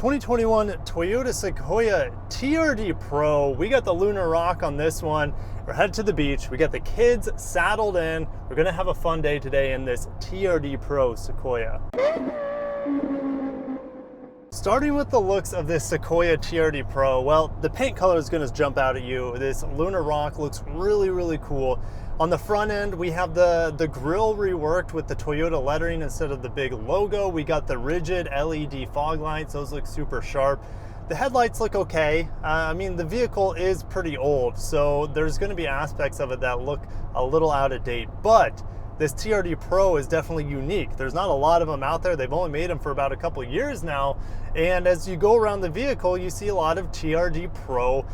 2021 Toyota Sequoia TRD Pro. We got the Lunar Rock on this one. We're headed to the beach. We got the kids saddled in. We're gonna have a fun day today in this TRD Pro Sequoia. Starting with the looks of this Sequoia TRD Pro, well, the paint color is gonna jump out at you. This Lunar Rock looks really, really cool. On the front end, we have the grille reworked with the Toyota lettering instead of the big logo. We got the rigid LED fog lights. Those look super sharp. The headlights look okay. I mean, the vehicle is pretty old, so there's gonna be aspects of it that look a little out of date, but this TRD Pro is definitely unique. There's not a lot of them out there. They've only made them for about a couple years now. And as you go around the vehicle, you see a lot of TRD Pro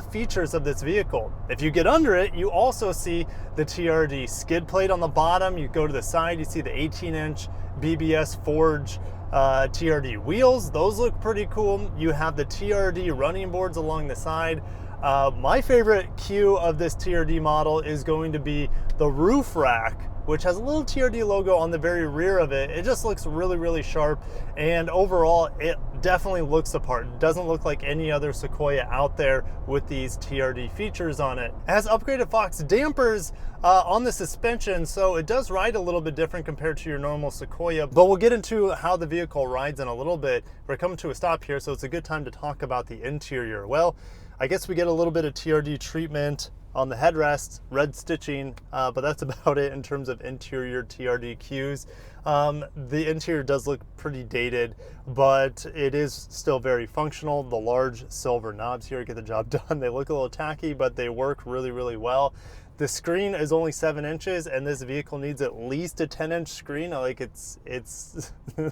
features of this vehicle. If you get under it, you also see the TRD skid plate on the bottom. You go to the side, you see the 18-inch BBS Forge TRD wheels. Those look pretty cool. You have the TRD running boards along the side. My favorite cue of this TRD model is going to be the roof rack, which has a little TRD logo on the very rear of it. It just looks really, really sharp. And overall, it definitely looks the part. It doesn't look like any other Sequoia out there with these TRD features on it. It has upgraded Fox dampers on the suspension, so it does ride a little bit different compared to your normal Sequoia, but we'll get into how the vehicle rides in a little bit. We're coming to a stop here, so it's a good time to talk about the interior. Well, I guess we get a little bit of TRD treatment on the headrest, red stitching, but that's about it in terms of interior TRD cues. The interior does look pretty dated, but it is still very functional. The large silver knobs here get the job done. They look a little tacky, but they work really, really well. The screen is only 7 inches, and this vehicle needs at least a 10-inch screen. Like it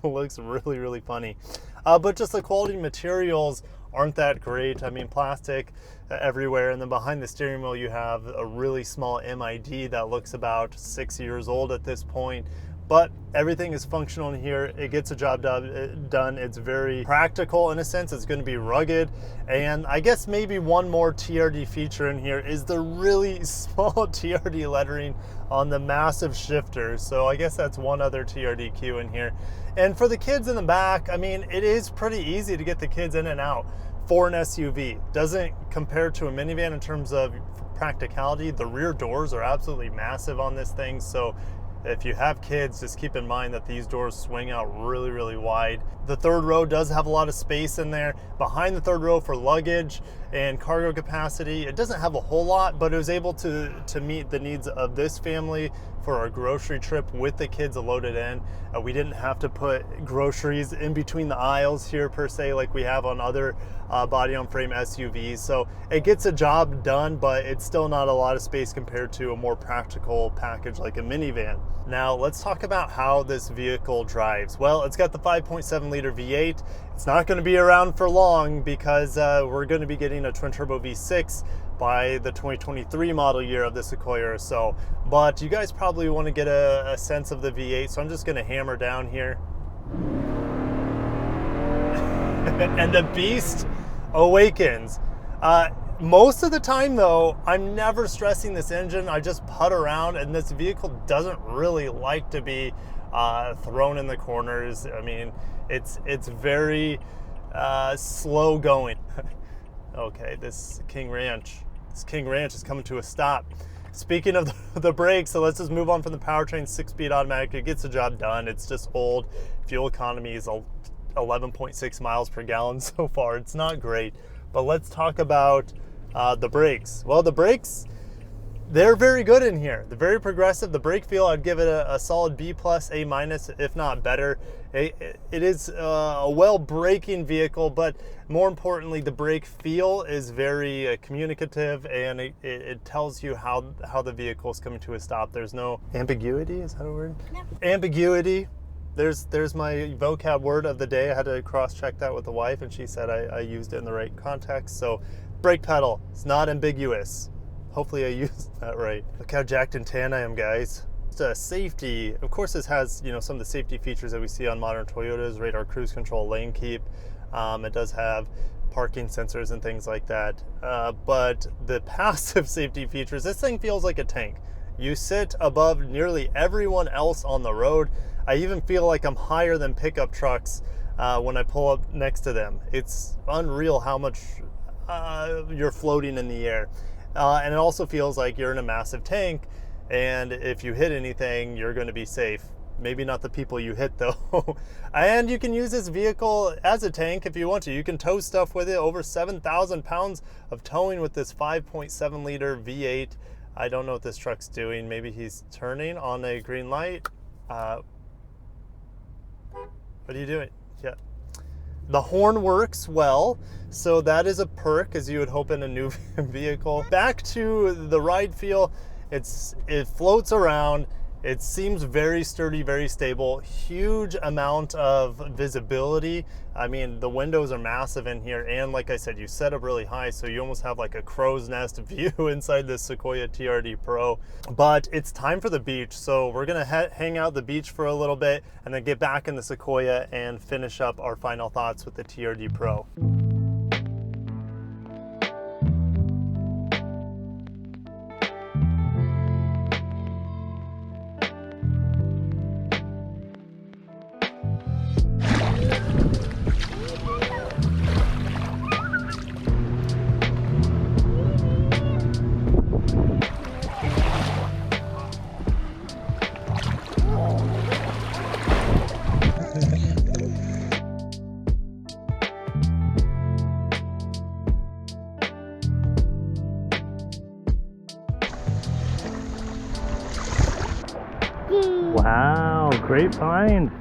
looks really, really funny. But just the quality materials aren't that great. I mean, plastic everywhere, and then behind the steering wheel you have a really small MID that looks about 6 years old at this point. But everything is functional in here. It gets a job done. It's very practical in a sense. It's going to be rugged. And I guess maybe one more TRD feature in here is the really small TRD lettering on the massive shifters. So I guess that's one other TRD cue in here. And for the kids in the back, I mean, it is pretty easy to get the kids in and out for an SUV. Doesn't compare to a minivan in terms of practicality. The rear doors are absolutely massive on this thing. So if you have kids, just keep in mind that these doors swing out really, really wide. The third row does have a lot of space in there. Behind the third row for luggage and cargo capacity, it doesn't have a whole lot, but it was able to meet the needs of this family for our grocery trip with the kids loaded in. We didn't have to put groceries in between the aisles here per se like we have on other body-on-frame SUVs. So it gets a job done, but it's still not a lot of space compared to a more practical package like a minivan. Now let's talk about how this vehicle drives. Well, it's got the 5.7 liter V8. It's not going to be around for long because we're going to be getting a twin turbo V6 by the 2023 model year of the Sequoia or so. But you guys probably want to get a sense of the V8, so I'm just going to hammer down here. And the beast awakens. Most of the time though, I'm never stressing this engine. I just putt around, and this vehicle doesn't really like to be thrown in the corners. I mean, it's very slow going. Okay, this King Ranch is coming to a stop. Speaking of the brakes, so let's just move on from the powertrain. 6-speed automatic. It gets the job done. It's just old. Fuel economy is 11.6 miles per gallon so far. It's not great. But let's talk about the brakes. Well, the brakes, they're very good in here. They're very progressive. The brake feel, I'd give it a solid B+, A-, if not better. It is a well-braking vehicle, but more importantly, the brake feel is very communicative, and it tells you how the vehicle is coming to a stop. There's no ambiguity, is that a word? No. Ambiguity. There's my vocab word of the day. I had to cross-check that with the wife, and she said I used it in the right context. So brake pedal, it's not ambiguous. Hopefully I used that right. Look how jacked and tan I am, guys. Safety, of course, this has some of the safety features that we see on modern Toyotas: radar cruise control, lane keep. It does have parking sensors and things like that. But the passive safety features, this thing feels like a tank. You sit above nearly everyone else on the road. I even feel like I'm higher than pickup trucks when I pull up next to them. It's unreal how much you're floating in the air. And it also feels like you're in a massive tank, and if you hit anything, you're going to be safe. Maybe not the people you hit though. And you can use this vehicle as a tank if you want to. You can tow stuff with it, over 7,000 pounds of towing with this 5.7 liter V8. I don't know what this truck's doing. Maybe he's turning on a green light. What are you doing? Yeah. The horn works well, so that is a perk, as you would hope in a new vehicle. Back to the ride feel, it floats around. It seems very sturdy, very stable, huge amount of visibility. I mean, the windows are massive in here, and like I said, you set up really high, so you almost have like a crow's nest view inside this Sequoia TRD Pro. But it's time for the beach, so we're gonna hang out the beach for a little bit and then get back in the Sequoia and finish up our final thoughts with the TRD Pro. Wow, great find.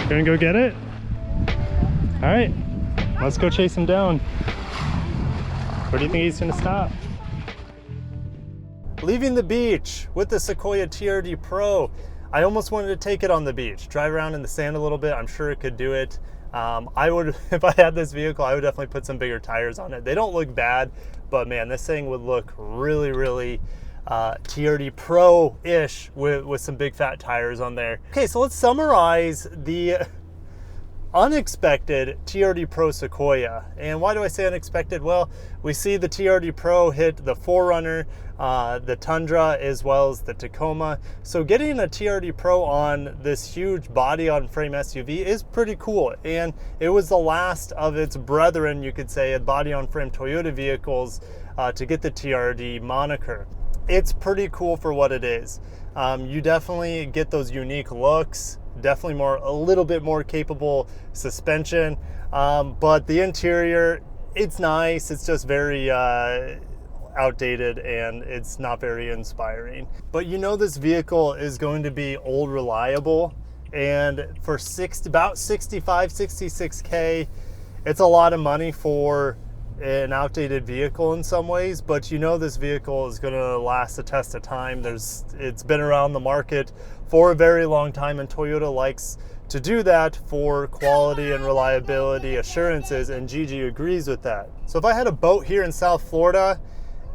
Gonna go get it? All right, let's go chase him down. Where do you think he's gonna stop? Leaving the beach with the Sequoia TRD Pro. I almost wanted to take it on the beach, drive around in the sand a little bit. I'm sure it could do it. I would, if I had this vehicle, I would definitely put some bigger tires on it. They don't look bad, but man, this thing would look really, really TRD Pro-ish with some big fat tires on there. Okay, so let's summarize the unexpected TRD Pro Sequoia. And why do I say unexpected? Well, we see the TRD Pro hit the 4Runner, the Tundra, as well as the Tacoma. So getting a TRD Pro on this huge body on frame SUV is pretty cool. And it was the last of its brethren, you could say, at body on frame Toyota vehicles to get the TRD moniker. It's pretty cool for what it is. You definitely get those unique looks, definitely a little bit more capable suspension, but the interior, it's nice. It's just very outdated and it's not very inspiring. But you know this vehicle is going to be old reliable, and for about 65, 66K, it's a lot of money for an outdated vehicle in some ways, but you know this vehicle is going to last the test of time. It's been around the market for a very long time, and Toyota likes to do that for quality and reliability assurances, and Gigi agrees with that. So if I had a boat here in South Florida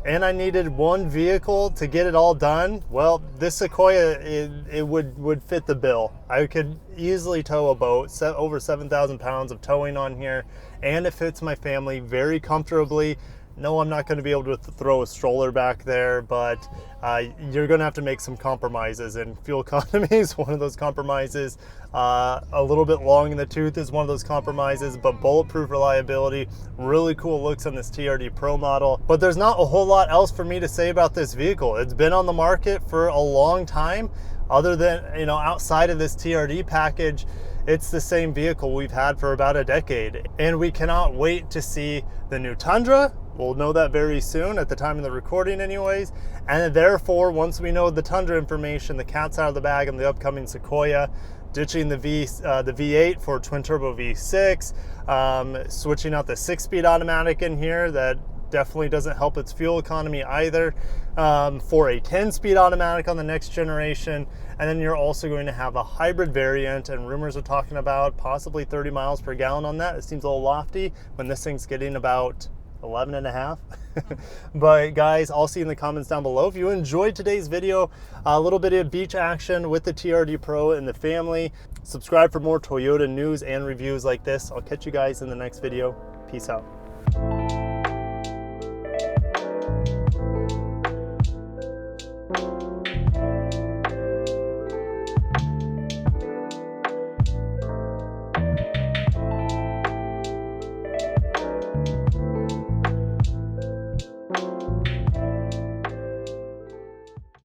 and I needed one vehicle to get it all done, well, this Sequoia, it would fit the bill. I could easily tow a boat, over 7,000 pounds of towing on here, and it fits my family very comfortably. No, I'm not going to be able to throw a stroller back there, but you're going to have to make some compromises, and fuel economy is one of those compromises. A little bit long in the tooth is one of those compromises, but bulletproof reliability, really cool looks on this TRD Pro model. But there's not a whole lot else for me to say about this vehicle. It's been on the market for a long time. Other than, you know, outside of this TRD package, it's the same vehicle we've had for about a decade. And we cannot wait to see the new Tundra. We'll know that very soon, at the time of the recording anyways. And therefore, once we know the Tundra information, the cat's out of the bag on the upcoming Sequoia, ditching the V8 for twin turbo V6, switching out the 6-speed automatic in here that definitely doesn't help its fuel economy either, for a 10-speed automatic on the next generation. And then you're also going to have a hybrid variant, and rumors are talking about possibly 30 miles per gallon on that. It seems a little lofty when this thing's getting about 11 and a half. But guys, I'll see you in the comments down below. If you enjoyed today's video, a little bit of beach action with the TRD Pro and the family, subscribe for more Toyota news and reviews like this. I'll catch you guys in the next video. Peace out.